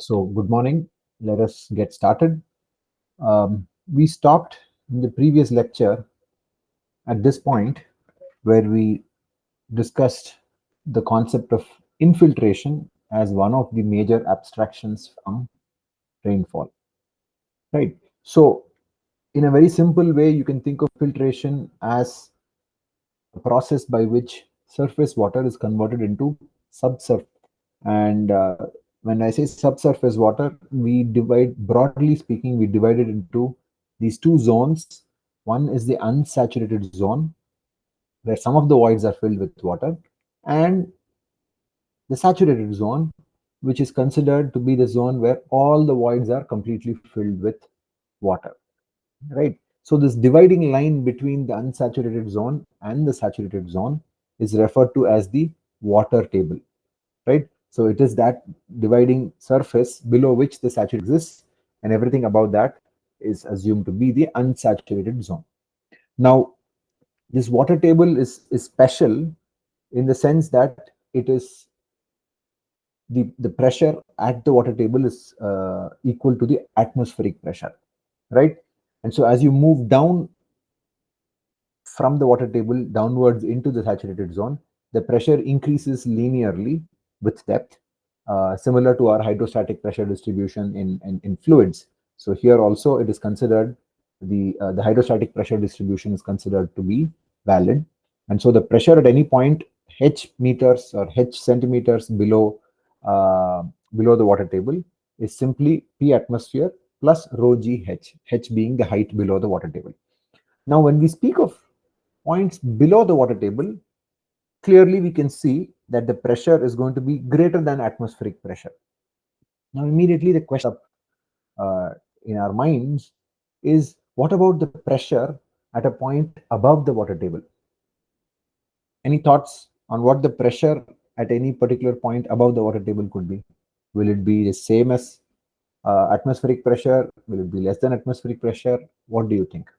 So, good morning. Let us get started. We stopped in the previous lecture at this point where we discussed the concept of infiltration as one of the major abstractions from rainfall. Right. So, in a very simple way, you can think of filtration as a process by which surface water is converted into subsurface. And when I say subsurface water, we divide, broadly speaking, we divide it into these two zones. One is the unsaturated zone, where some of the voids are filled with water, and the saturated zone, which is considered to be the zone where all the voids are completely filled with water, right? So this dividing line between the unsaturated zone and the saturated zone is referred to as the water table, right? So it is that dividing surface below which the saturated exists, and everything above that is assumed to be the unsaturated zone. Now, this water table is special in the sense that it is the pressure at the water table is equal to the atmospheric pressure, right? And so as you move down from the water table downwards into the saturated zone, the pressure increases linearly with depth, similar to our hydrostatic pressure distribution in fluids. So here also it is considered the hydrostatic pressure distribution is considered to be valid. And so the pressure at any point h meters or h centimeters below the water table is simply P atmosphere plus rho g h, h being the height below the water table. Now, when we speak of points below the water table, clearly we can see that the pressure is going to be greater than atmospheric pressure. Now, immediately the question up in our minds is, what about the pressure at a point above the water table? Any thoughts on what the pressure at any particular point above the water table could be? Will it be the same as atmospheric pressure? Will it be less than atmospheric pressure? What do you think?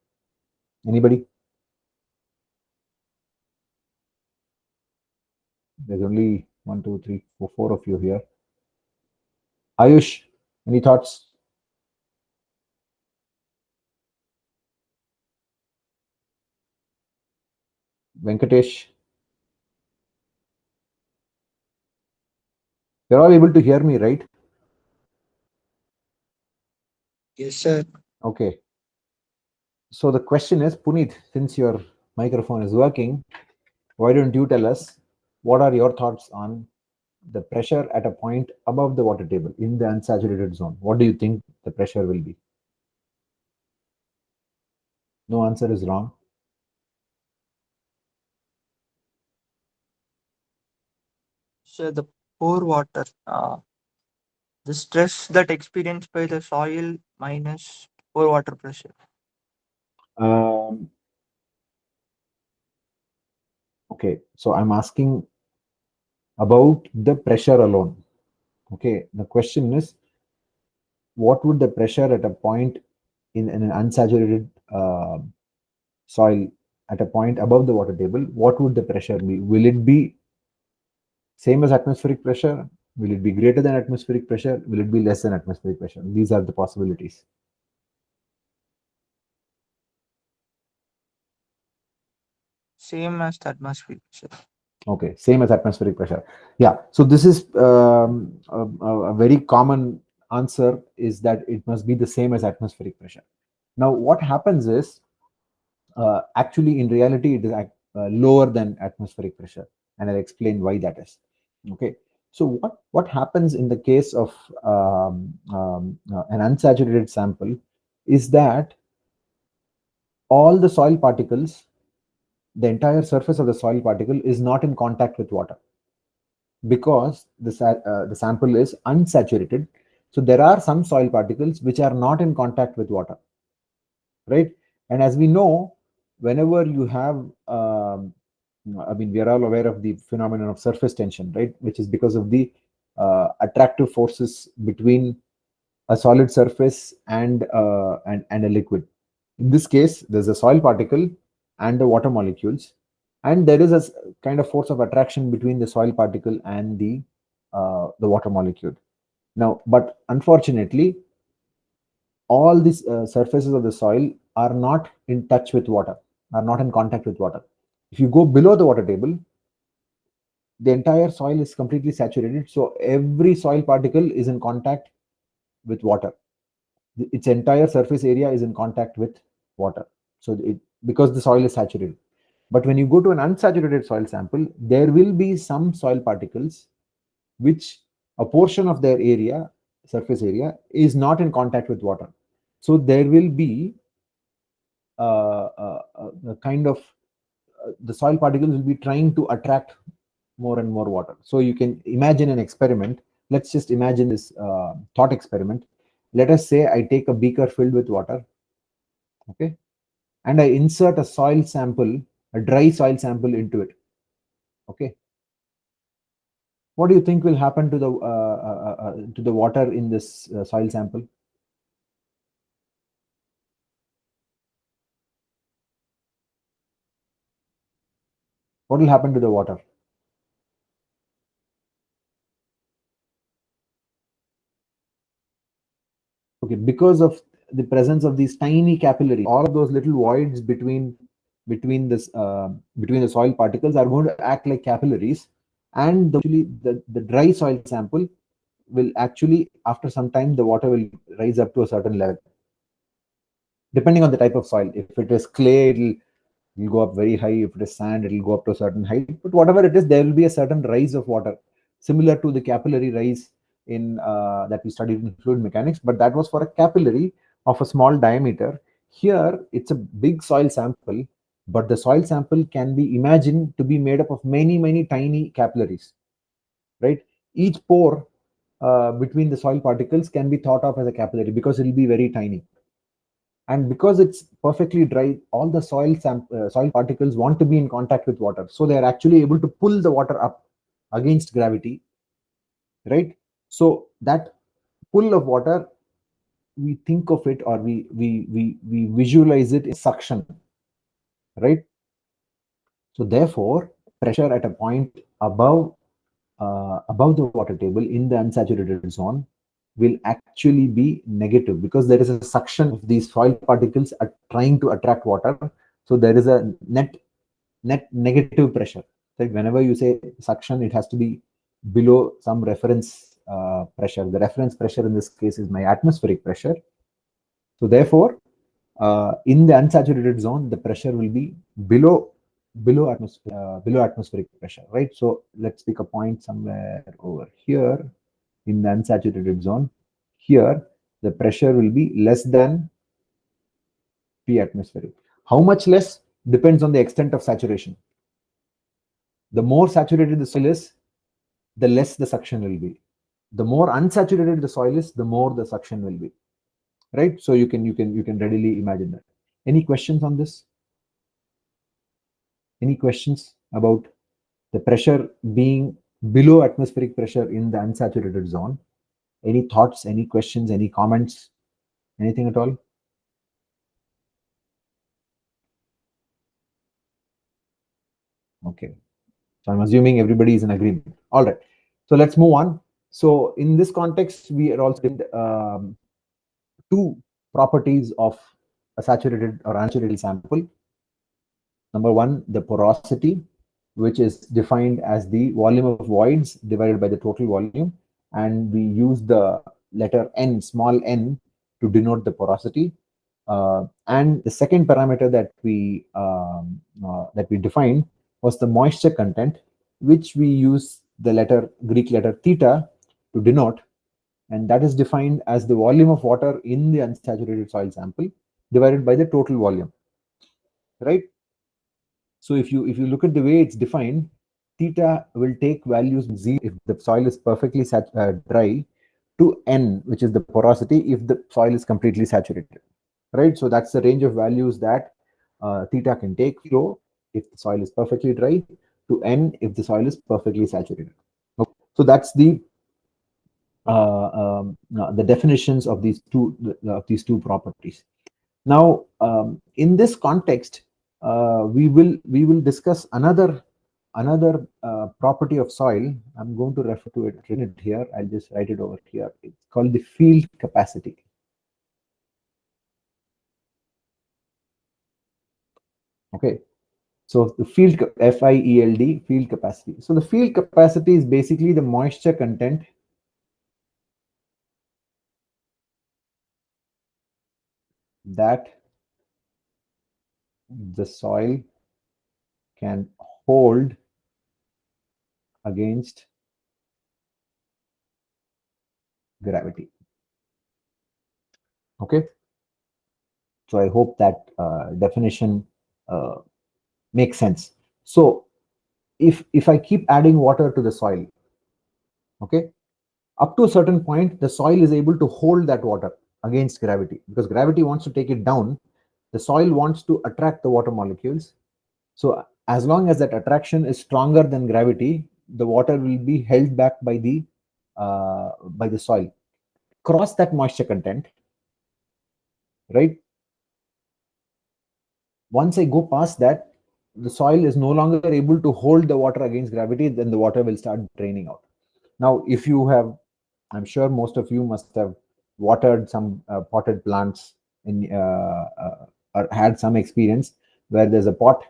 Anybody? There's only one, two, three, four of you here. Ayush, any thoughts? Venkatesh, you're all able to hear me, right? Yes, sir. Okay. So the question is, Puneet, since your microphone is working, why don't you tell us what are your thoughts on the pressure at a point above the water table in the unsaturated zone? What do you think the pressure will be? No answer is wrong. So the pore water, the stress that experienced by the soil minus pore water pressure. Um, okay, so I'm asking about the pressure alone. Okay, the question is, what would the pressure at a point in an unsaturated soil at a point above the water table, what would the pressure be? Will it be same as atmospheric pressure? Will it be greater than atmospheric pressure? Will it be less than atmospheric pressure? These are the possibilities. Same as the atmosphere pressure. Okay, same as atmospheric pressure. Yeah, so this is a very common answer is that it must be the same as atmospheric pressure. Now, what happens is actually in reality it is lower than atmospheric pressure, and I'll explain why that is. Okay, so what happens in the case of an unsaturated sample is that all the soil particles, the entire surface of the soil particle is not in contact with water because the sample is unsaturated. So there are some soil particles which are not in contact with water, right? And as we know, whenever you have, I mean, we are all aware of the phenomenon of surface tension, right? Which is because of the attractive forces between a solid surface and a liquid. In this case, there's a soil particle and the water molecules, and there is a kind of force of attraction between the soil particle and the water molecule. Now, but unfortunately, all these surfaces of the soil are not in touch with water, are not in contact with water. If you go below the water table, the entire soil is completely saturated. So every soil particle is in contact with water. Its entire surface area is in contact with water. So because the soil is saturated. But when you go to an unsaturated soil sample, there will be some soil particles which a portion of their area, surface area, is not in contact with water. So there will be a kind of the soil particles will be trying to attract more and more water. So you can imagine an experiment. Let's just imagine this thought experiment. Let us say I take a beaker filled with water, okay, and I insert a soil sample, a dry soil sample into it, okay. What do you think will happen to the water in this soil sample? What will happen to the water? Okay, because of the presence of these tiny capillaries, all of those little voids between the soil particles are going to act like capillaries, and the dry soil sample will actually, after some time, the water will rise up to a certain level, depending on the type of soil. If it is clay, it'll go up very high. If it is sand, it'll go up to a certain height. But whatever it is, there will be a certain rise of water, similar to the capillary rise in that we studied in fluid mechanics. But that was for a capillary of a small diameter. Here, it's a big soil sample, but the soil sample can be imagined to be made up of many, many tiny capillaries, right? Each pore between the soil particles can be thought of as a capillary because it will be very tiny. And because it's perfectly dry, all the soil particles want to be in contact with water, so they are actually able to pull the water up against gravity, right? So that pull of water, we think of it, or we visualize it in suction, right? So therefore, pressure at a point above the water table in the unsaturated zone will actually be negative, because there is a suction of these soil particles are trying to attract water. So there is a net negative pressure. Like whenever you say suction, it has to be below some reference pressure. The reference pressure in this case is my atmospheric pressure. So therefore, in the unsaturated zone, the pressure will be below atmospheric pressure, right? So let's pick a point somewhere over here in the unsaturated zone. Here, the pressure will be less than P atmospheric. How much less depends on the extent of saturation. The more saturated the soil is, the less the suction will be. The more unsaturated the soil is, the more the suction will be. Right? So you can readily imagine that. Any questions on this? Any questions about the pressure being below atmospheric pressure in the unsaturated zone? Any thoughts, any questions, any comments, anything at all? Okay. So I'm assuming everybody is in agreement. All right. So let's move on. So in this context, we are also two properties of a saturated or unsaturated sample. Number one, the porosity, which is defined as the volume of voids divided by the total volume. And we use the letter n, small n, to denote the porosity. And the second parameter that we defined was the moisture content, which we use the Greek letter theta to denote, and that is defined as the volume of water in the unsaturated soil sample divided by the total volume, right? So if you look at the way it's defined, theta will take values 0 if the soil is perfectly dry, to n, which is the porosity, if the soil is completely saturated, right? So that's the range of values that theta can take, 0 if the soil is perfectly dry, to n if the soil is perfectly saturated. Okay. So that's the definitions of these two properties. Now, in this context, we will discuss another Another property of soil, I'm going to refer to it, written it here. I'll just write it over here. It's called the field capacity. Okay. So the field, FIELD, field capacity. So the field capacity is basically the moisture content that the soil can hold against gravity. Okay. So I hope that definition uh, makes sense. So if I keep adding water to the soil, okay, up to a certain point, the soil is able to hold that water against gravity, because gravity wants to take it down. The soil wants to attract the water molecules. So as long as that attraction is stronger than gravity, the water will be held back by the soil. Cross that moisture content, right? Once I go past that, the soil is no longer able to hold the water against gravity, then the water will start draining out. Now, if you have, I'm sure most of you must have watered some potted plants or had some experience where there's a pot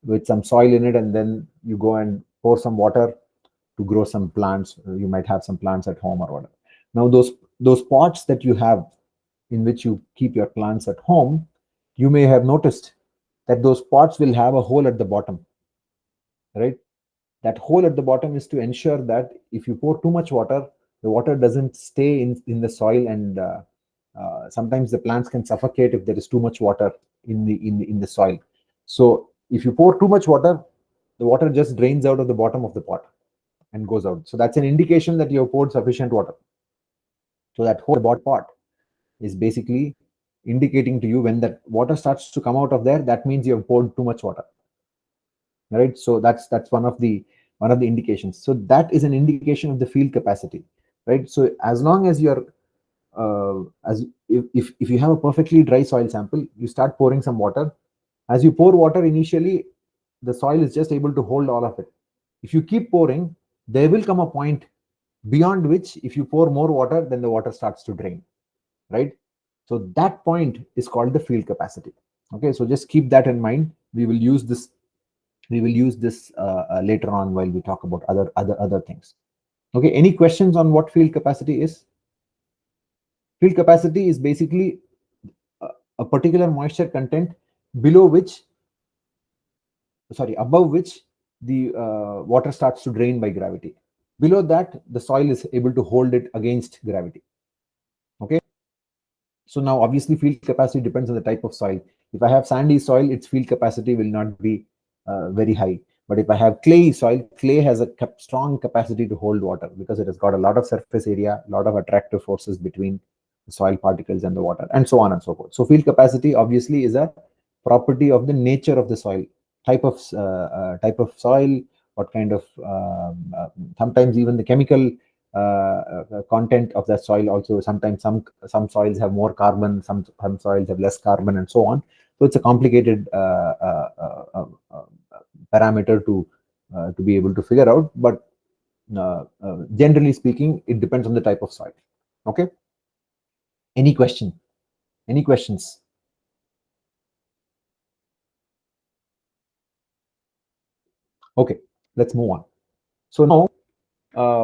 with some soil in it, and then you go and pour some water to grow some plants. You might have some plants at home or whatever. Now, those pots that you have in which you keep your plants at home, you may have noticed that those pots will have a hole at the bottom, right? That hole at the bottom is to ensure that if you pour too much water, the water doesn't stay in the soil, and sometimes the plants can suffocate if there is too much water in the soil. So if you pour too much water, the water just drains out of the bottom of the pot and goes out. So that's an indication that you have poured sufficient water. So that whole pot is basically indicating to you when that water starts to come out of there, that means you have poured too much water, right? So that's one of the indications. So that is an indication of the field capacity, right? So as long as you're as if you have a perfectly dry soil sample, you start pouring some water. As you pour water initially, the soil is just able to hold all of it. If you keep pouring, there will come a point beyond which if you pour more water, then the water starts to drain, right? So that point is called the field capacity. Okay, so just keep that in mind. We will use this later on while we talk about other things. Okay, any questions on what field capacity is? Field capacity is basically a, a particular moisture content below which, sorry, above which the water starts to drain by gravity. Below that, the soil is able to hold it against gravity. Okay. So now obviously field capacity depends on the type of soil. If I have sandy soil, its field capacity will not be very high. But if I have clayey soil, clay has a strong capacity to hold water because it has got a lot of surface area, a lot of attractive forces between the soil particles and the water, and so on and so forth. So field capacity obviously is a property of the nature of the soil, type of soil, what kind of sometimes even the chemical content of that soil also. Sometimes some soils have more carbon, some soils have less carbon, and so on. So it's a complicated parameter to be able to figure out, but generally speaking, it depends on the type of soil. Okay. Any question? Any questions? Okay, let's move on. So now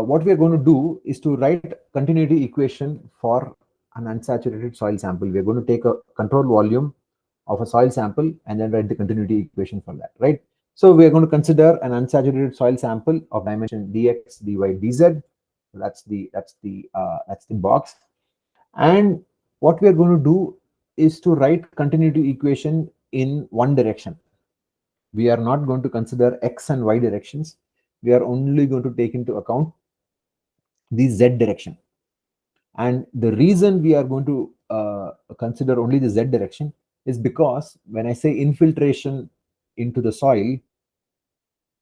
what we are going to do is to write continuity equation for an unsaturated soil sample. We are going to take a control volume of a soil sample and then write the continuity equation for that, right? So we are going to consider an unsaturated soil sample of dimension dx, dy, dz. That's the box. And what we are going to do is to write continuity equation in one direction. We are not going to consider x and y directions. We are only going to take into account the z direction. And the reason we are going to consider only the z direction is because when I say infiltration into the soil,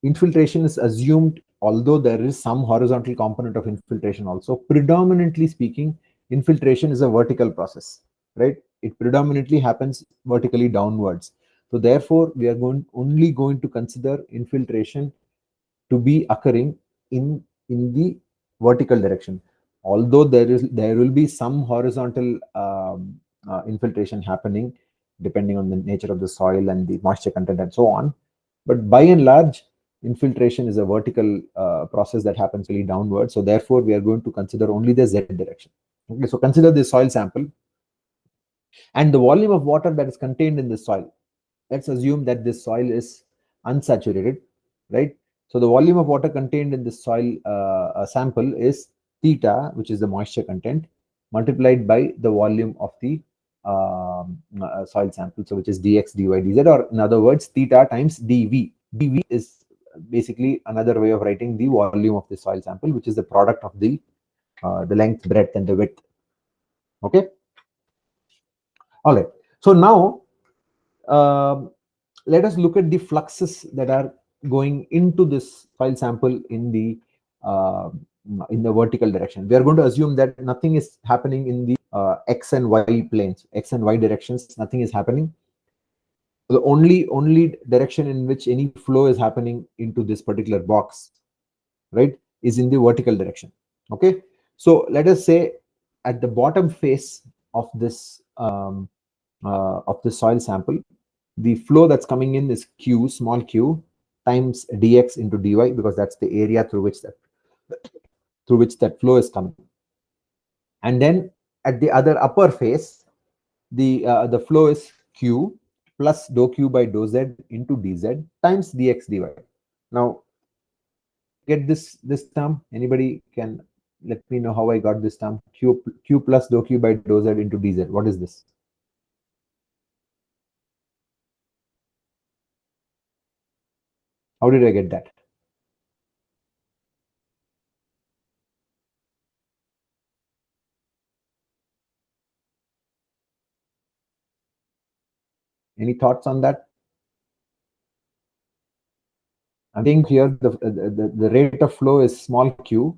infiltration is assumed, although there is some horizontal component of infiltration also. Predominantly speaking, infiltration is a vertical process, right? It predominantly happens vertically downwards. So therefore, we are only going to consider infiltration to be occurring in the vertical direction. Although there will be some horizontal infiltration happening depending on the nature of the soil and the moisture content and so on, but by and large, infiltration is a vertical process that happens really downward. So therefore, we are going to consider only the z direction. Okay, so consider the soil sample and the volume of water that is contained in the soil. Let's assume that this soil is unsaturated, right? So the volume of water contained in the soil sample is theta, which is the moisture content, multiplied by the volume of the soil sample, so which is dx dy dz, or in other words, theta times dv. dv is basically another way of writing the volume of the soil sample, which is the product of the length, breadth, and the width. Okay. All right. So now um, let us look at the fluxes that are going into this soil sample uh, in the vertical direction. We are going to assume that nothing is happening in the x and y planes, x and y directions. Nothing is happening. The only direction in which any flow is happening into this particular box, right, is in the vertical direction. Okay, so let us say at the bottom face of this soil sample, the flow that's coming in is q, small q, times dx into dy, because that's the area through which that flow is coming. And then at the other upper face, the flow is q plus dou q by dou z into dz times dx dy. Now get this term. Anybody can let me know how I got this term, q plus dou q by dou z into dz. What is this? How did I get that? Any thoughts on that? I'm saying here the rate of flow is small q,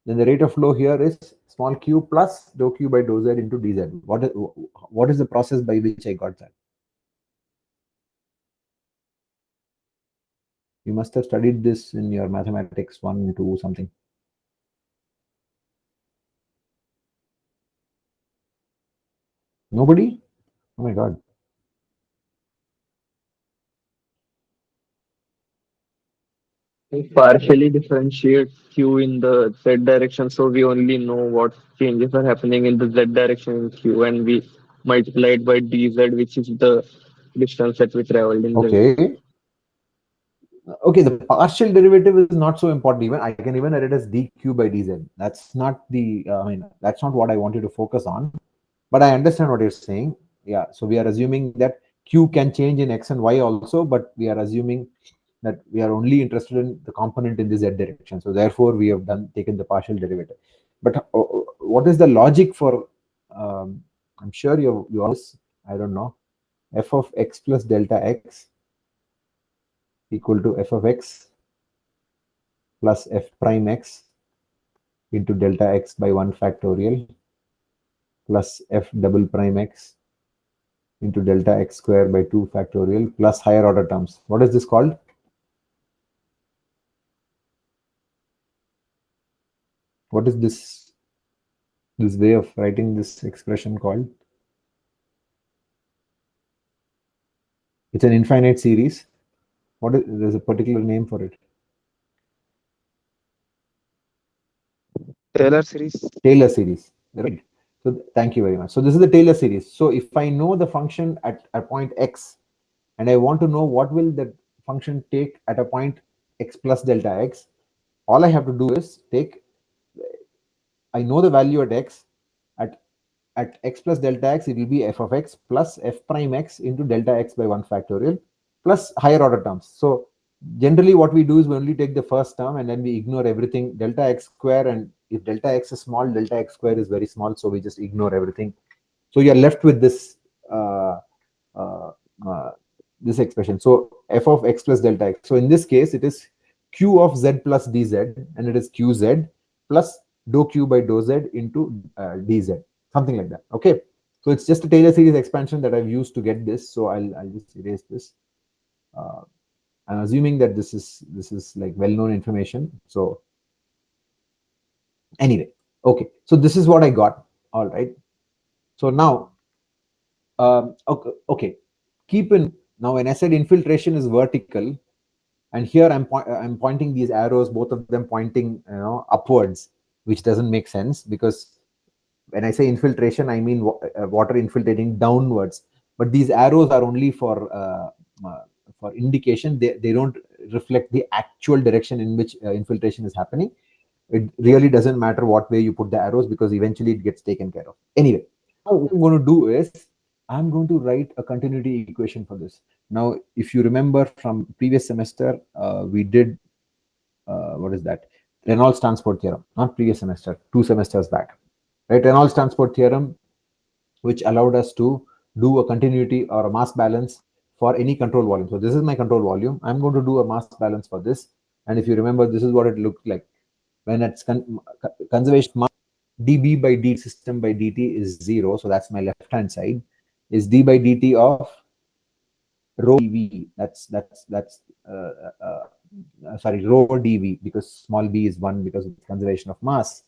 then the rate of flow here is small q plus dou q by dou z into dz. What is the process by which I got that? You must have studied this in your mathematics 1, 2, something. Nobody? Oh my god. Partially differentiate q in the z direction, so we only know what changes are happening in the z direction in q, and we multiply it by dz, which is the distance that we traveled in z. Okay. Okay, the partial derivative is not so important. Even I can even write it as dq by dz. That's not that's not what I want you to focus on. But I understand what you're saying. Yeah. So we are assuming that q can change in x and y also, but we are assuming that we are only interested in the component in the z direction. So therefore, we have taken the partial derivative. But what is the logic for? I'm sure you always, I don't know, f of x plus delta x equal to f of x plus f prime x into delta x by 1 factorial plus f double prime x into delta x square by 2 factorial plus higher order terms. What is this called? What is this way of writing this expression called? It's an infinite series. There's a particular name for it. Taylor series. Taylor series, right? So thank you very much. So this is the Taylor series. So if I know the function at a point x, and I want to know what will the function take at a point x plus delta x, all I have to do is I know the value at x. At x plus delta x, it will be f of x plus f prime x into delta x by 1 factorial plus higher order terms. So generally what we do is we only take the first term and then we ignore everything, delta x square, and if delta x is small, delta x square is very small, so we just ignore everything. So you're left with uh, uh, uh, this expression. So f of x plus delta x. So in this case, it is q of z plus dz, and it is qz plus dou q by dou z into dz, something like that. Okay. So it's just a Taylor series expansion that I've used to get this. So I'll just erase this. Uh, I'm assuming that this is like well-known information. So anyway, okay. So this is what I got. All right. So now, okay. Keep in now when I said infiltration is vertical, and here I'm pointing these arrows, both of them pointing upwards, which doesn't make sense because when I say infiltration, I mean water infiltrating downwards. But these arrows are only for indication. They don't reflect the actual direction in which infiltration is happening. It really doesn't matter what way you put the arrows because eventually it gets taken care of. Anyway, now what I'm going to do is I'm going to write a continuity equation for this. Now, if you remember from previous semester, we did what is that? Reynolds transport theorem, not previous semester, 2 semesters back, right? Reynolds transport theorem, which allowed us to do a continuity or a mass balance for any control volume. So this is my control volume. I'm going to do a mass balance for this. And if you remember, this is what it looked like when it's conservation mass. dB by dt system by dt is 0. So that's my left hand side. Is d by dt of rho dv. That's sorry, rho dv, because small b is 1 because it's conservation of mass.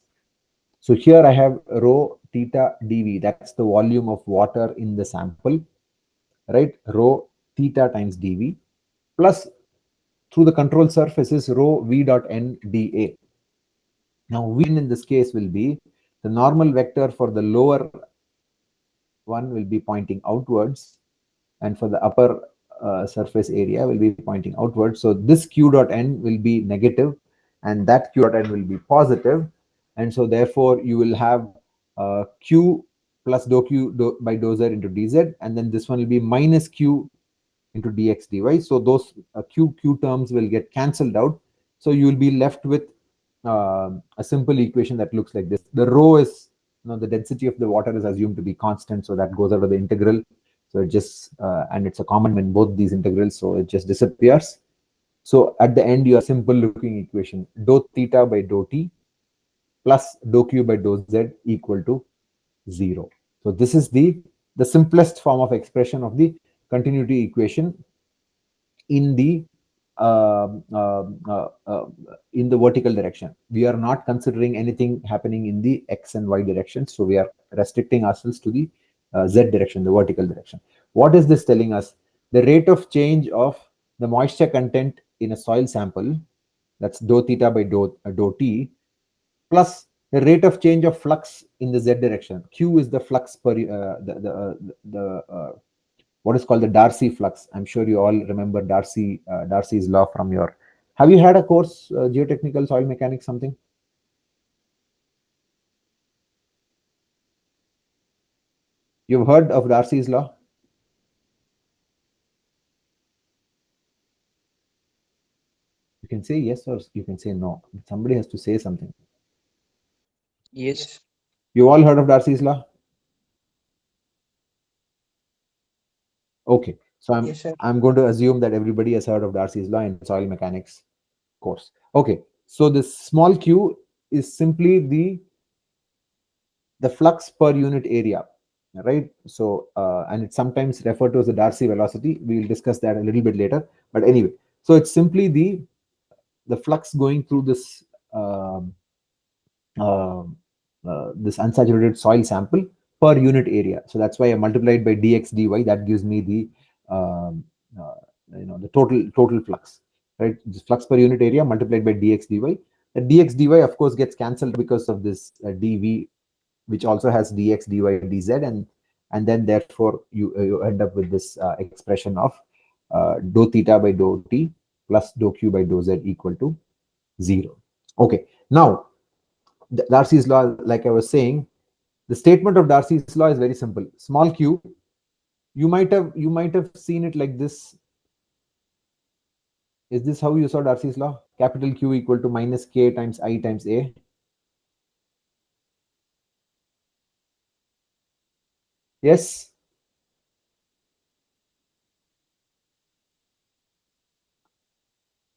So here I have rho theta dv. That's the volume of water in the sample, right? Rho theta times dv plus through the control surface is rho v dot n dA. Now v in this case will be the normal vector for the lower one will be pointing outwards, and for the upper surface area will be pointing outwards. So this q dot n will be negative and that q dot n will be positive, and so therefore you will have q plus dou q by dou z into dz, and then this one will be minus q into dx dy. So those q terms will get cancelled out. So you will be left with a simple equation that looks like this. The rho is, the density of the water is assumed to be constant, so that goes out of the integral. So it just and it's a common in both these integrals, so it just disappears. So at the end, you have simple looking equation: dou theta by dou t plus dou q by dou z equal to 0. So this is the simplest form of expression of the continuity equation in the um, um, uh, uh, in the vertical direction. We are not considering anything happening in the x and y direction, so we are restricting ourselves to the z direction, the vertical direction. What is this telling us? The rate of change of the moisture content in a soil sample, that's dou theta by dou t, plus the rate of change of flux in the z direction. Q is the flux per the what is called the Darcy flux. I'm sure you all remember Darcy's law from your. Have you had a course, geotechnical soil mechanics, something? You've heard of Darcy's law? You can say yes or you can say no. Somebody has to say something. Yes. You all heard of Darcy's law? Okay, so I'm Yes, sir. I'm going to assume that everybody has heard of Darcy's law in soil mechanics course. Okay, so this small q is simply the flux per unit area, right? So and it's sometimes referred to as the Darcy velocity. We will discuss that a little bit later, but anyway, so it's simply the flux going through um, uh, this unsaturated soil sample per unit area. So that's why I multiplied by dx dy. That gives me um, uh, the total flux, right? This flux per unit area multiplied by dx dy. The dx dy of course gets cancelled because of this dv, which also has dx dy dz, and then therefore you end up with this expression of dou theta by dou t plus dou q by dou z equal to 0. Okay, now Darcy's law, like I was saying, the statement of Darcy's law is very simple. Small q, you might have seen it like this. Is this how you saw Darcy's law? Capital Q equal to minus k times I times a. Yes.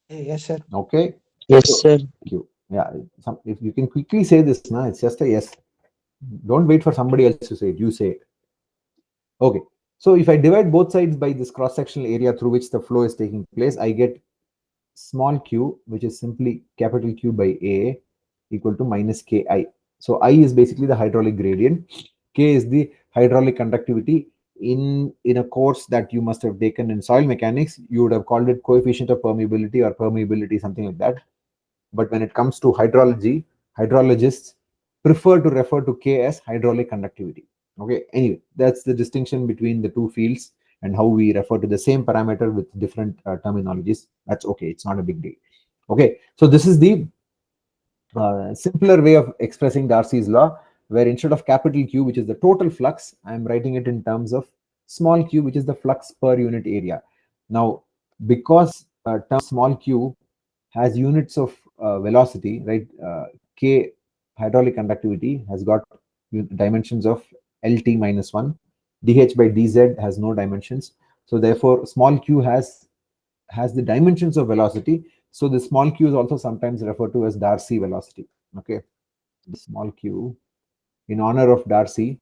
Yes, sir. Okay. Yes, So sir. thank you. Yeah. If you can quickly say this now, it's just a yes. Don't wait for somebody else to say it. You say it. Okay. So if I divide both sides by this cross-sectional area through which the flow is taking place, I get small q, which is simply capital Q by A, equal to minus Ki. So I is basically the hydraulic gradient. K is the hydraulic conductivity. In a course that you must have taken in soil mechanics, you would have called it coefficient of permeability or permeability, something like that. But when it comes to hydrology, hydrologists prefer to refer to K as hydraulic conductivity. Okay, anyway, that's the distinction between the two fields and how we refer to the same parameter with different terminologies. That's okay, it's not a big deal. Okay, so this is the simpler way of expressing Darcy's law, where instead of capital Q, which is the total flux, I'm writing it in terms of small q, which is the flux per unit area. Now, because term small q has units of velocity, right? K, hydraulic conductivity, has got dimensions of LT minus 1. dH by dz has no dimensions. So therefore, small q has the dimensions of velocity. So the small q is also sometimes referred to as Darcy velocity. Okay, the small q, in honor of Darcy,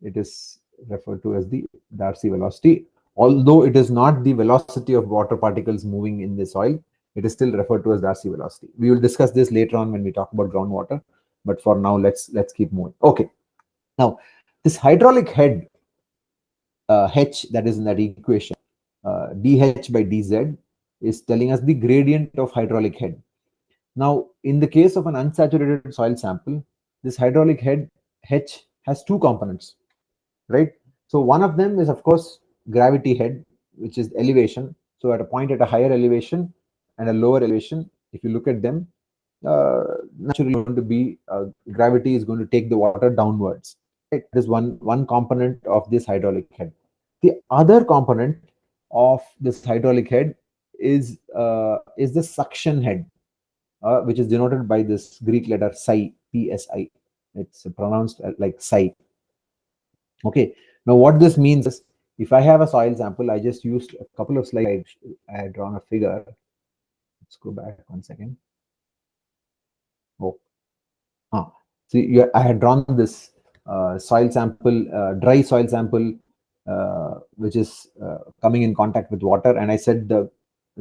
it is referred to as the Darcy velocity. Although it is not the velocity of water particles moving in the soil, it is still referred to as Darcy velocity. We will discuss this later on when we talk about groundwater. But for now, let's keep moving. Okay. Now, this hydraulic head H that is in that equation, dH by dz, is telling us the gradient of hydraulic head. Now, in the case of an unsaturated soil sample, this hydraulic head H has two components, right? So one of them is, of course, gravity head, which is elevation. So at a point at a higher elevation and a lower elevation, if you look at them, naturally going to be gravity is going to take the water downwards. Right? That is one component of this hydraulic head. The other component of this hydraulic head is the suction head, which is denoted by this Greek letter psi, psi. It's pronounced like psi. Okay. Now, what this means is, if I have a soil sample, I just used a couple of slides. I had drawn a figure. Let's go back 1 second. Oh, see, I had drawn this soil sample, dry soil sample, which is coming in contact with water, and I said the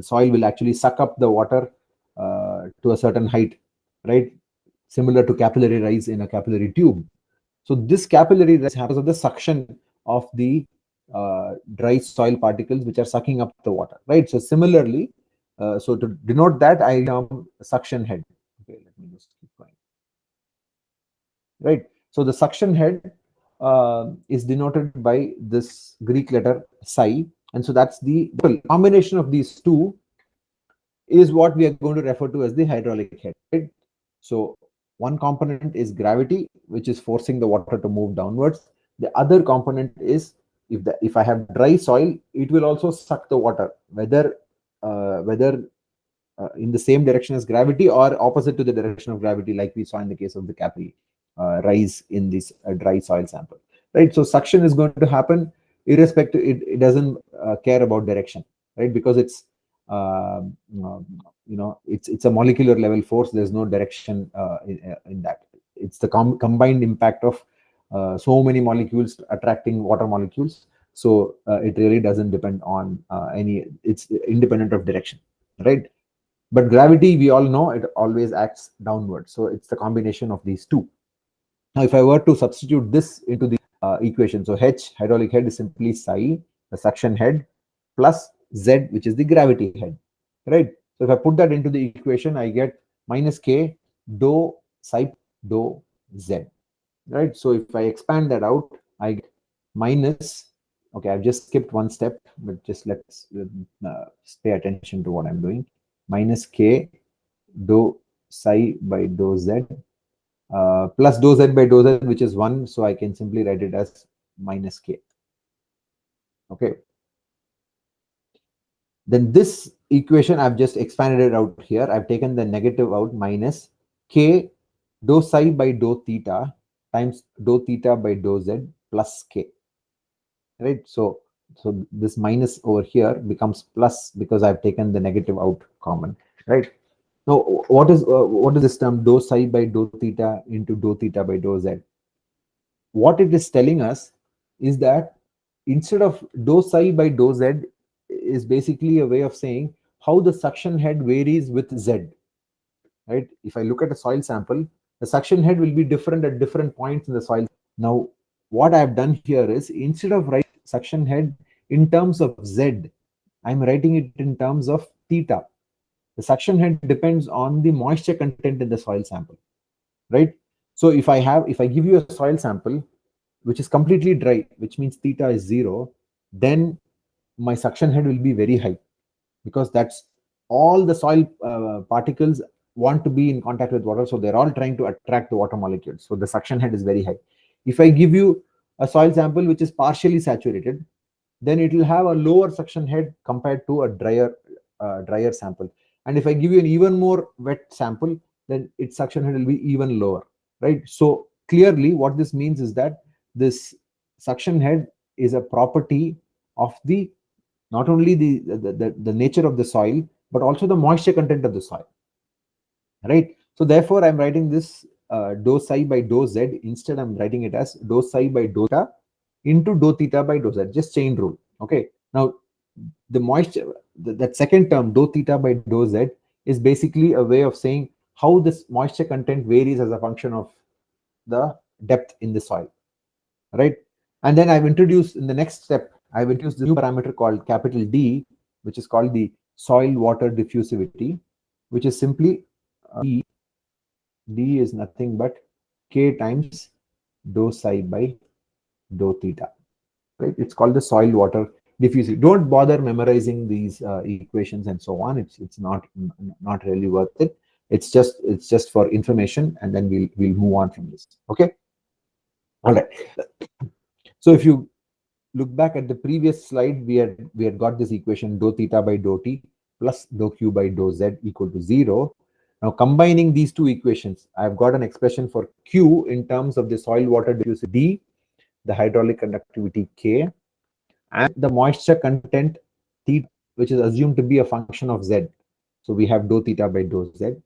soil will actually suck up the water to a certain height, right? Similar to capillary rise in a capillary tube. So this capillary rise happens of the suction of the dry soil particles which are sucking up the water, right? So similarly, so to denote that, I term suction head. Okay, let me just keep going. Right. So the suction head is denoted by this Greek letter psi, and so that's the combination of these two is what we are going to refer to as the hydraulic head. Right? So one component is gravity, which is forcing the water to move downwards. The other component is if I have dry soil, it will also suck the water, whether in the same direction as gravity or opposite to the direction of gravity, like we saw in the case of the capillary rise in this dry soil sample. Right. So suction is going to happen irrespective. It doesn't care about direction, right? Because it's uh, it's a molecular level force. There's no direction in that. It's the combined impact of so many molecules attracting water molecules. So it really doesn't depend on any. It's independent of direction, right? But gravity, we all know, it always acts downward. So it's the combination of these two. Now, if I were to substitute this into the equation, so H, hydraulic head, is simply psi, the suction head, plus Z, which is the gravity head, right? So if I put that into the equation, I get minus K dou psi dou Z, right? So if I expand that out, I get minus, okay, I've just skipped one step, but just let's pay attention to what I'm doing. Minus K dou psi by dou Z plus dou Z by dou Z, which is 1. So I can simply write it as minus K. Okay. Then this equation, I've just expanded it out here. I've taken the negative out, minus K dou psi by dou theta times dou theta by dou Z plus K. Right. So this minus over here becomes plus because I've taken the negative out common. Right. Now, what is this term dou psi by dou theta into dou theta by dou Z? What it is telling us is that instead of dou psi by dou Z is basically a way of saying how the suction head varies with Z, right? If I look at a soil sample, the suction head will be different at different points in the soil. Now, what I've done here is, instead of writing suction head in terms of Z, I'm writing it in terms of theta. The suction head depends on the moisture content in the soil sample, right? So if I give you a soil sample which is completely dry, which means theta is 0, then my suction head will be very high, because that's all the soil particles want to be in contact with water, so they're all trying to attract the water molecules, so the suction head is very high. If I give you a soil sample which is partially saturated, then it will have a lower suction head compared to a drier sample. And if I give you an even more wet sample, then its suction head will be even lower, right? So clearly what this means is that this suction head is a property of the, not only the nature of the soil, but also the moisture content of the soil, right? So therefore I'm writing this dou psi by dou z. Instead I'm writing it as dou psi by dou theta into dou theta by dou z, just chain rule. Okay, now the moisture, that second term dou theta by dou z, is basically a way of saying how this moisture content varies as a function of the depth in the soil, right? And then I've introduced, in the next step, I've introduced this new parameter called capital D, which is called the soil water diffusivity, which is simply D is nothing but K times dou psi by dou theta, right? It's called the soil water diffusivity. Don't bother memorizing these equations and so on. It's not really worth it. It's just for information, and then we'll move on from this. Okay. All right. So if you look back at the previous slide, we had got this equation dou theta by dou t plus dou q by dou z equal to 0. Now combining these two equations, I've got an expression for q in terms of the soil water diffusivity d, the hydraulic conductivity k, and the moisture content theta, which is assumed to be a function of z. So we have dou theta by dou z.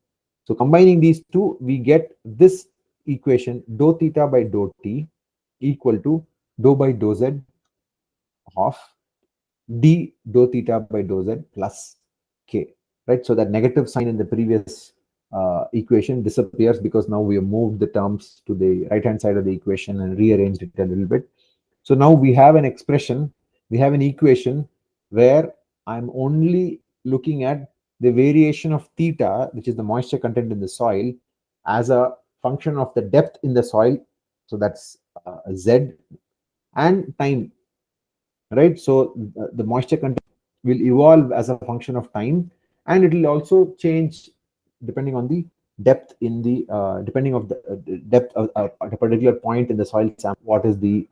So combining these two, we get this equation dou theta by dou t equal to dou by dou z of d dou theta by dou z plus k, right? So that negative sign in the previous equation disappears, because now we have moved the terms to the right hand side of the equation and rearranged it a little bit. So now we have an expression, we have an equation where I'm only looking at the variation of theta, which is the moisture content in the soil, as a function of the depth in the soil. So that's z, and time, right? So the moisture content will evolve as a function of time, and it will also change depending on the depth in the depending of the depth of at a particular point in the soil sample. What is the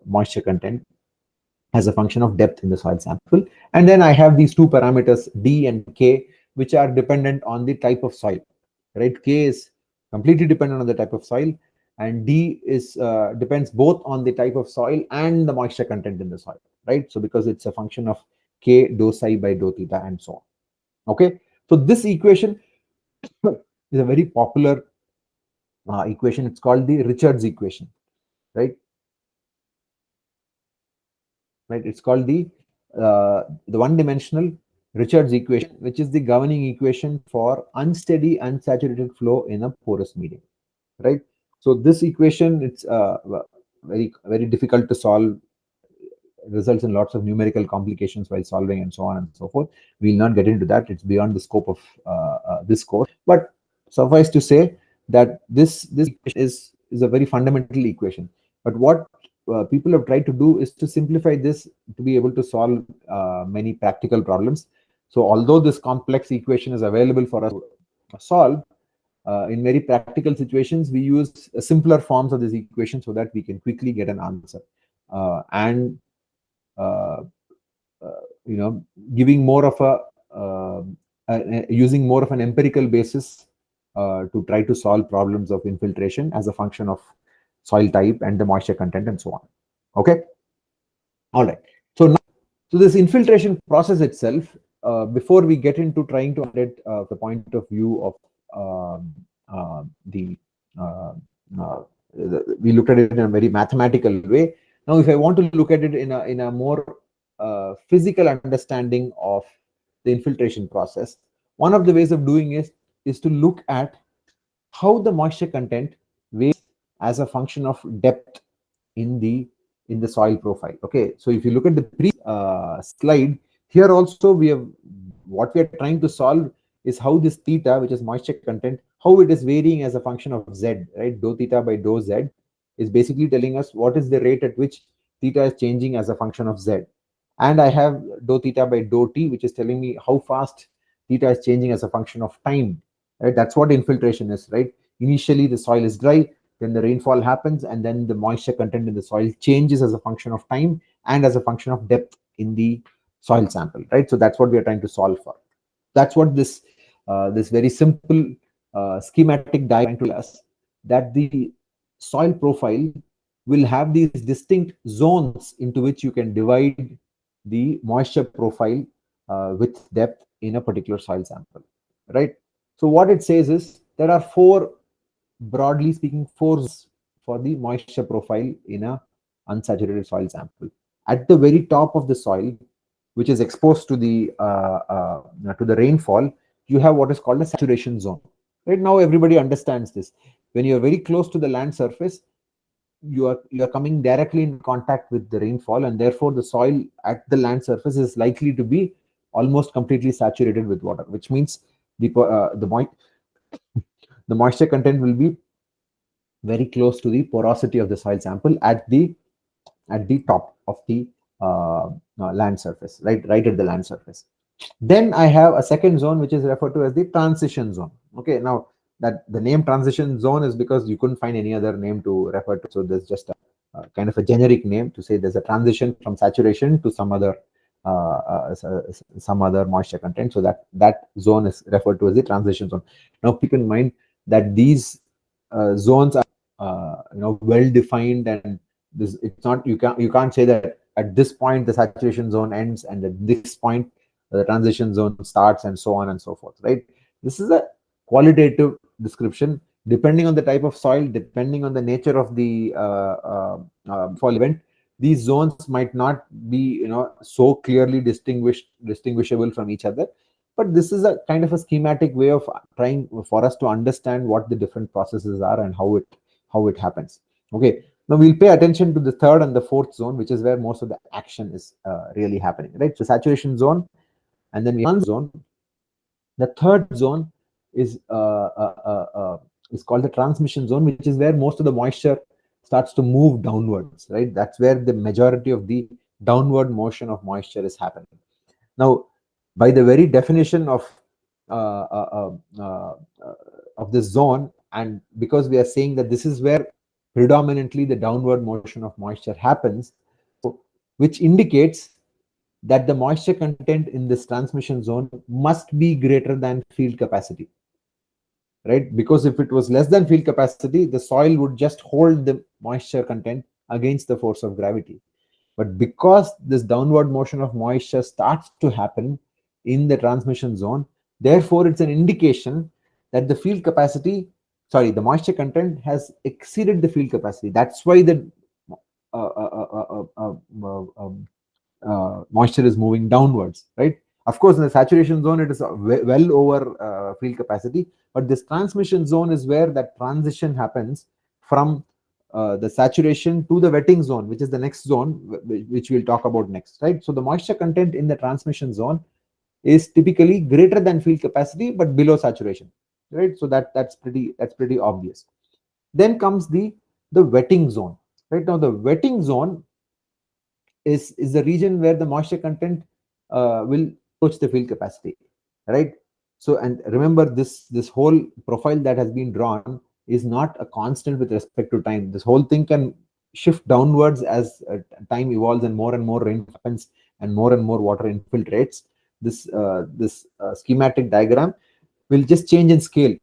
moisture content as a function of depth in the soil sample. And then I have these two parameters d and k, which are dependent on the type of soil, right? K is completely dependent on the type of soil, and d is depends both on the type of soil and the moisture content in the soil, right? So because it's a function of k dou psi by dou theta and so on. Okay, so this equation is a very popular equation. It's called the Richards equation, right? Right, it's called the one-dimensional Richards equation, which is the governing equation for unsteady unsaturated flow in a porous medium, right? So this equation, it's very difficult to solve, results in lots of numerical complications while solving and so on and so forth. We'll not get into that. It's beyond the scope of this course. But suffice to say that this is a very fundamental equation. But what people have tried to do is to simplify this to be able to solve many practical problems. So although this complex equation is available for us to solve, in very practical situations, we use simpler forms of this equation so that we can quickly get an answer. And uh, you know, giving more of using more of an empirical basis to try to solve problems of infiltration as a function of soil type and the moisture content and so on. Okay. All right. So now, so this infiltration process itself, before we get into trying to understand the point of view of the we looked at it in a very mathematical way. Now, if I want to look at it in a more physical understanding of the infiltration process, one of the ways of doing is to look at how the moisture content varies as a function of depth in the soil profile. Okay, so if you look at the slide, here also we have, what we are trying to solve is how this theta, which is moisture content, how it is varying as a function of z, right? Dou theta by dou z is basically telling us what is the rate at which theta is changing as a function of z. And I have dou theta by dou t, which is telling me how fast theta is changing as a function of time, right? That's what infiltration is, right? Initially the soil is dry, then the rainfall happens, and then the moisture content in the soil changes as a function of time and as a function of depth in the soil sample, right? So that's what we are trying to solve for. That's what this very simple schematic diagram to us, that the soil profile will have these distinct zones into which you can divide the moisture profile with depth in a particular soil sample, right? So what it says is there are four, broadly speaking, four zones for the moisture profile in a unsaturated soil sample. At the very top of the soil, which is exposed to the rainfall, you have what is called a saturation zone. Right now, everybody understands this. When you are very close to the land surface, you are coming directly in contact with the rainfall, and therefore the soil at the land surface is likely to be almost completely saturated with water, which means the moisture content will be very close to the porosity of the soil sample at the top of the land surface, right at the land surface. Then I have a second zone which is referred to as the transition zone. Okay, now that the name transition zone is because you couldn't find any other name to refer to, so there's just a kind of a generic name to say there's a transition from saturation to some other moisture content. So that zone is referred to as the transition zone. Now keep in mind that these zones are well defined, and this, it's not, you can't say that at this point the saturation zone ends and at this point the transition zone starts, and so on and so forth, right? This is a qualitative description. Depending on the type of soil, depending on the nature of the fall event, these zones might not be so clearly distinguishable from each other. But this is a kind of a schematic way of trying for us to understand what the different processes are and how it happens. Okay, now we'll pay attention to the third and the fourth zone, which is where most of the action is really happening, right? So saturation zone, and then we have zone. The third zone is called the transmission zone, which is where most of the moisture starts to move downwards, right? That's where the majority of the downward motion of moisture is happening. Now, by the very definition uh, uh, uh, uh, of this zone, and because we are saying that this is where predominantly the downward motion of moisture happens, which indicates that the moisture content in this transmission zone must be greater than field capacity, right? Because if it was less than field capacity, the soil would just hold the moisture content against the force of gravity. But because this downward motion of moisture starts to happen in the transmission zone, therefore it's an indication that the moisture content has exceeded the field capacity. That's why the uh, uh, uh, uh, uh, um, moisture is moving downwards, right? Of course, in the saturation zone, it is well over field capacity, but this transmission zone is where that transition happens from the saturation to the wetting zone, which is the next zone, which we'll talk about next, right? So the moisture content in the transmission zone is typically greater than field capacity, but below saturation, right? So that's pretty obvious. Then comes the wetting zone, right? Now the wetting zone is the region where the moisture content will approach the field capacity, right? So, and remember, this whole profile that has been drawn is not a constant with respect to time. This whole thing can shift downwards as time evolves and more rain happens and more water infiltrates. This schematic diagram will just change in scale.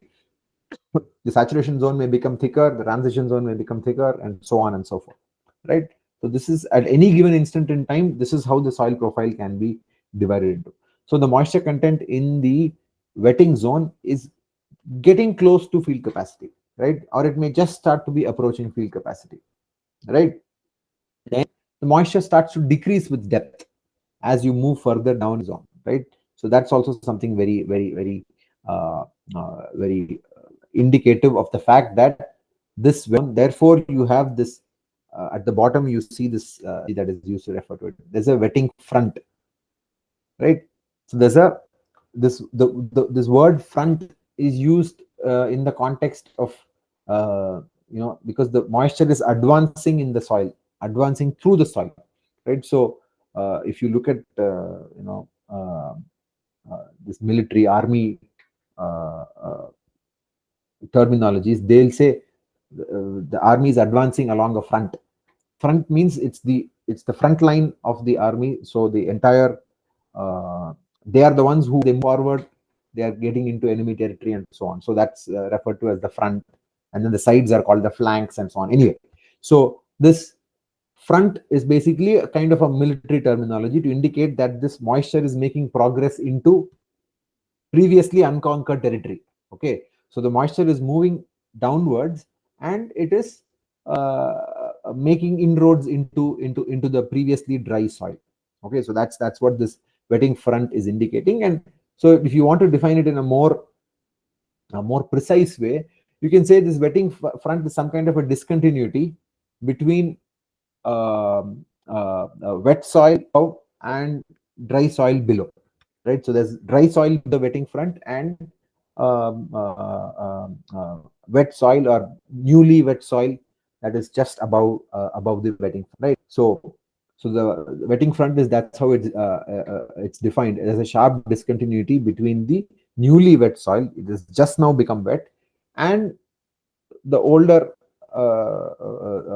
The saturation zone may become thicker, the transition zone may become thicker, and so on and so forth, right? So this is at any given instant in time, this is how the soil profile can be divided into. So the moisture content in the wetting zone is getting close to field capacity, right? Or it may just start to be approaching field capacity, right? Then the moisture starts to decrease with depth. as you move further down zone, right? So that's also something very, very, very, very indicative of the fact that this, therefore you have this, at the bottom you see this, that is used to refer to it. There's a wetting front, right? So there's a, this word front is used in the context of, because the moisture is advancing in the soil, advancing through the soil, right? So if you look at this military army terminologies, they'll say the army is advancing along a front. Front means it's the front line of the army. So the entire, they are the ones who they move forward, they are getting into enemy territory and so on. So that's referred to as the front, and then the sides are called the flanks and so on. Anyway, so this front is basically a kind of a military terminology to indicate that this moisture is making progress into previously unconquered territory. Okay, so the moisture is moving downwards, and it is making inroads into the previously dry soil. Okay, so that's what this wetting front is indicating. And so if you want to define it in a more precise way, you can say this wetting front is some kind of a discontinuity between wet soil above and dry soil below, right? So there's dry soil, the wetting front, and wet soil or newly wet soil that is just above the wetting front, right? So the wetting front is, that's how it's defined as a sharp discontinuity between the newly wet soil, it has just now become wet, and the older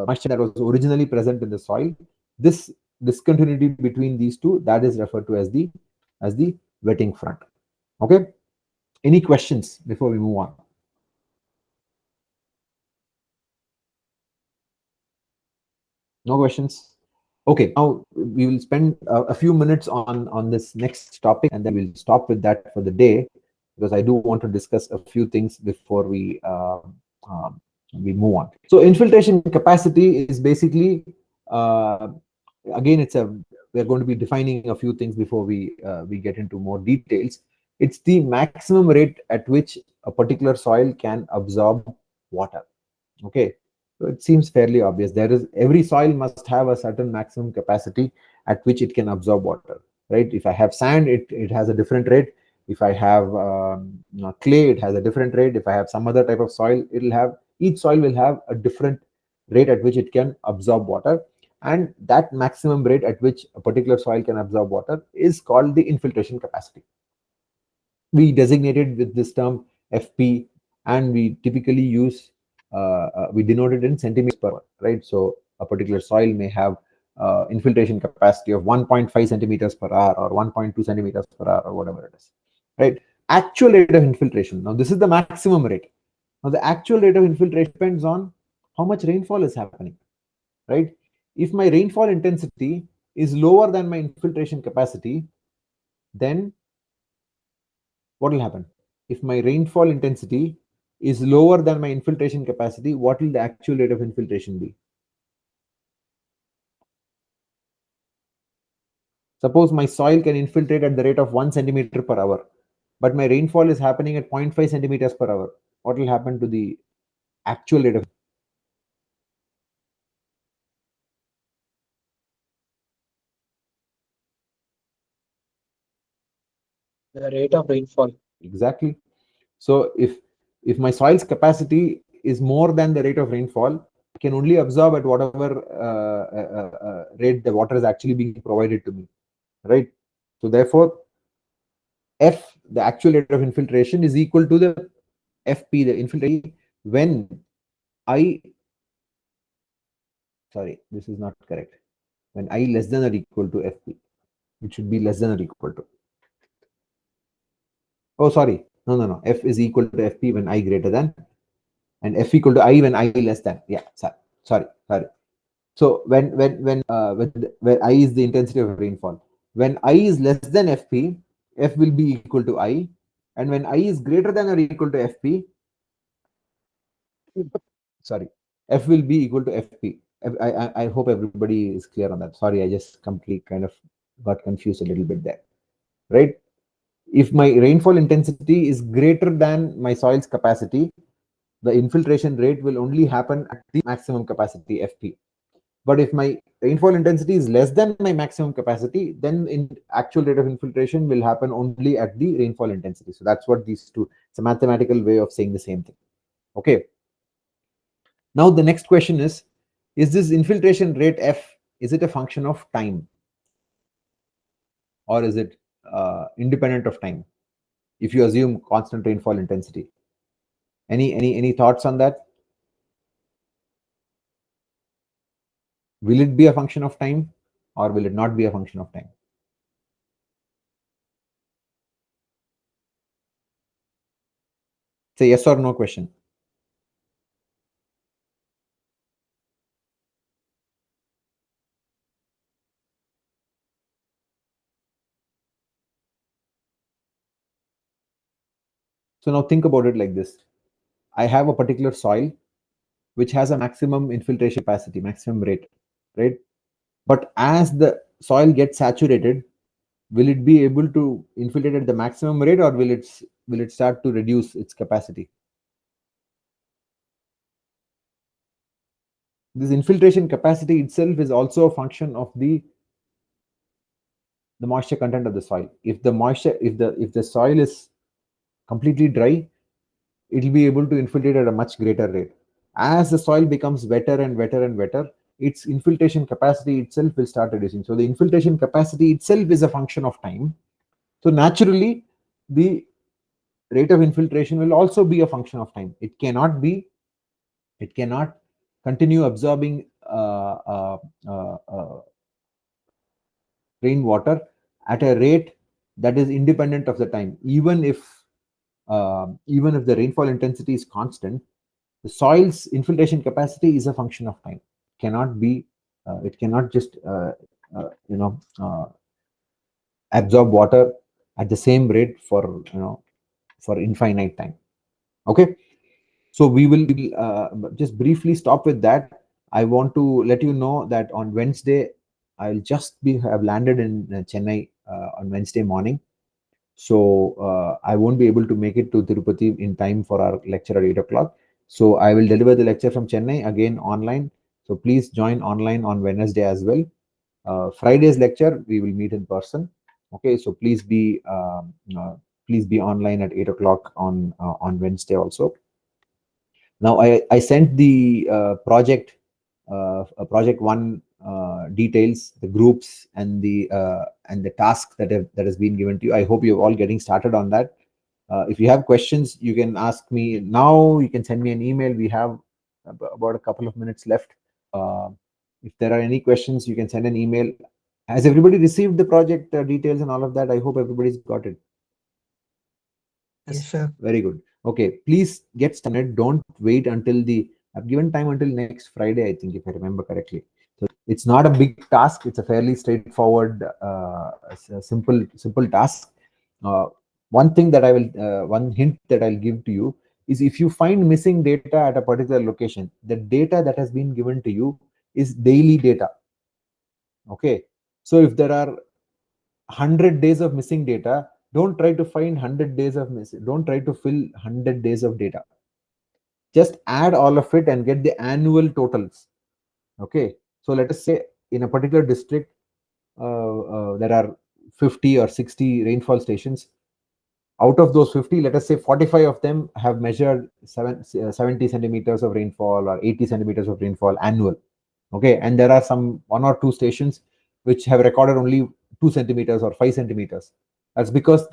moisture that was originally present in the soil. This discontinuity between these two, that is referred to as the wetting front. Okay, any questions before we move on? No questions? Okay, now we will spend a few minutes on this next topic, and then we'll stop with that for the day, because I do want to discuss a few things before we move on. So infiltration capacity is basically, uh, again, we're going to be defining a few things before we get into more details. It's the maximum rate at which a particular soil can absorb water. Okay, so it seems fairly obvious. Every soil must have a certain maximum capacity at which it can absorb water, right? If I have sand, it has a different rate. If I have clay, it has a different rate. If I have some other type of soil, each soil will have a different rate at which it can absorb water, and that maximum rate at which a particular soil can absorb water is called the infiltration capacity. We designated with this term FP, and we typically we denote it in centimeters per hour, right? So a particular soil may have infiltration capacity of 1.5 centimeters per hour or 1.2 centimeters per hour or whatever it is, right? Actual rate of infiltration. Now this is the maximum rate. Now the actual rate of infiltration depends on how much rainfall is happening, right? If my rainfall intensity is lower than my infiltration capacity, then what will happen? If my rainfall intensity is lower than my infiltration capacity, what will the actual rate of infiltration be? Suppose my soil can infiltrate at the rate of 1 centimeter per hour, but my rainfall is happening at zero 0.5 centimeters per hour. What will happen to the actual rate of? The rate of rainfall. Exactly. So if my soil's capacity is more than the rate of rainfall, I can only absorb at whatever rate the water is actually being provided to me, right? So therefore, F, the actual rate of infiltration, is equal to the FP, the infiltration, when I, sorry, this is not correct. When I less than or equal to FP, it should be less than or equal to. Oh, sorry. No, no, no. F is equal to FP when I greater than, and F equal to I when I less than. Yeah, sorry. So when I is the intensity of rainfall, when I is less than FP, F will be equal to I, and when I is greater than or equal to FP, sorry, F will be equal to FP. I hope everybody is clear on that. Sorry, I just completely kind of got confused a little bit there, right? If my rainfall intensity is greater than my soil's capacity, the infiltration rate will only happen at the maximum capacity, FP. But if my rainfall intensity is less than my maximum capacity, then in actual rate of infiltration will happen only at the rainfall intensity. So that's what these two, it's a mathematical way of saying the same thing. Okay. Now the next question is this infiltration rate F, is it a function of time or is it independent of time? If you assume constant rainfall intensity, any thoughts on that? Will it be a function of time or will it not be a function of time? It's a yes or no question. So now think about it like this. I have a particular soil which has a maximum infiltration capacity, maximum rate, right? But as the soil gets saturated, will it be able to infiltrate at the maximum rate or will it start to reduce its capacity? This infiltration capacity itself is also a function of the moisture content of the soil. If the moisture, if the soil is completely dry, it will be able to infiltrate at a much greater rate. As the soil becomes wetter and wetter and wetter, its infiltration capacity itself will start reducing. So the infiltration capacity itself is a function of time. So naturally, the rate of infiltration will also be a function of time. It cannot continue absorbing rainwater at a rate that is independent of the time. Even if the rainfall intensity is constant, the soil's infiltration capacity is a function of time. It cannot just absorb water at the same rate for infinite time. Okay, so we will just briefly stop with that. I want to let you know that on Wednesday I'll just be have landed in Chennai on Wednesday morning. So I won't be able to make it to Tirupati in time for our lecture at 8 o'clock. So I will deliver the lecture from Chennai again online. So please join online on Wednesday as well. Friday's lecture we will meet in person. Okay, so please be online at 8 o'clock on Wednesday also. Now I sent the project one details, the groups and the task that has been given to you. I hope you're all getting started on that. If you have questions, you can ask me now. You can send me an email. We have about a couple of minutes left. Uh, if there are any questions, you can send an email. Has everybody received the project details and all of that? I hope everybody's got it. Yes, sir. Very good. Okay, please get started. Don't wait until I've given time until next Friday, I think, if I remember correctly. So it's not a big task. It's a fairly straightforward, simple task. Uh, one hint that I'll give to you is if you find missing data at a particular location, the data that has been given to you is daily data. Okay, so if there are 100 days of missing data, don't try to find 100 days of missing, don't try to fill 100 days of data. Just add all of it and get the annual totals. Okay, so let us say in a particular district there are 50 or 60 rainfall stations. Out of those 50, let us say 45 of them have measured 70 centimeters of rainfall or 80 centimeters of rainfall annual. Okay, and there are some 1 or 2 stations which have recorded only 2 centimeters or 5 centimeters. That's because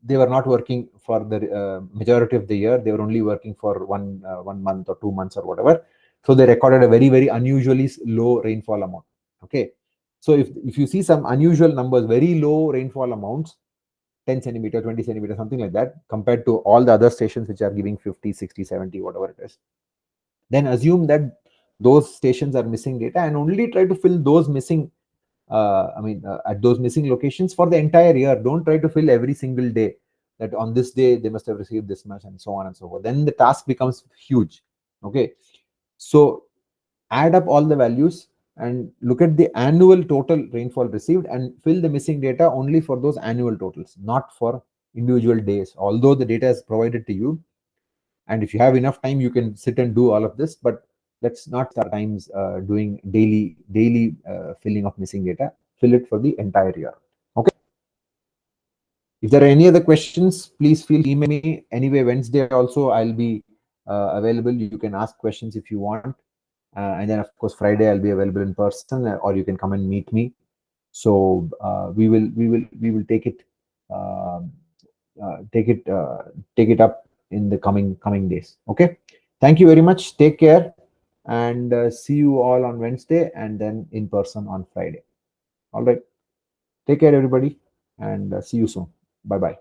they were not working for the majority of the year. They were only working for 1 month or 2 months or whatever. So they recorded a very, very unusually low rainfall amount. Okay, so if you see some unusual numbers, very low rainfall amounts, 10 centimeter, 20 centimeter, something like that, compared to all the other stations which are giving 50, 60, 70, whatever it is, then assume that those stations are missing data and only try to fill those missing at those missing locations for the entire year. Don't try to fill every single day that on this day they must have received this much and so on and so forth. Then the task becomes huge. Okay, so add up all the values and look at the annual total rainfall received and fill the missing data only for those annual totals, not for individual days. Although the data is provided to you, and if you have enough time, you can sit and do all of this. But let's not start times doing daily filling of missing data. Fill it for the entire year. Okay. If there are any other questions, please feel email me. Anyway, Wednesday also I'll be available. You can ask questions if you want. And then of course Friday I'll be available in person, or you can come and meet me. So we will take it up in the coming days. Okay. Thank you very much. Take care, and see you all on Wednesday, and then in person on Friday. All right. Take care, everybody, and see you soon. Bye bye.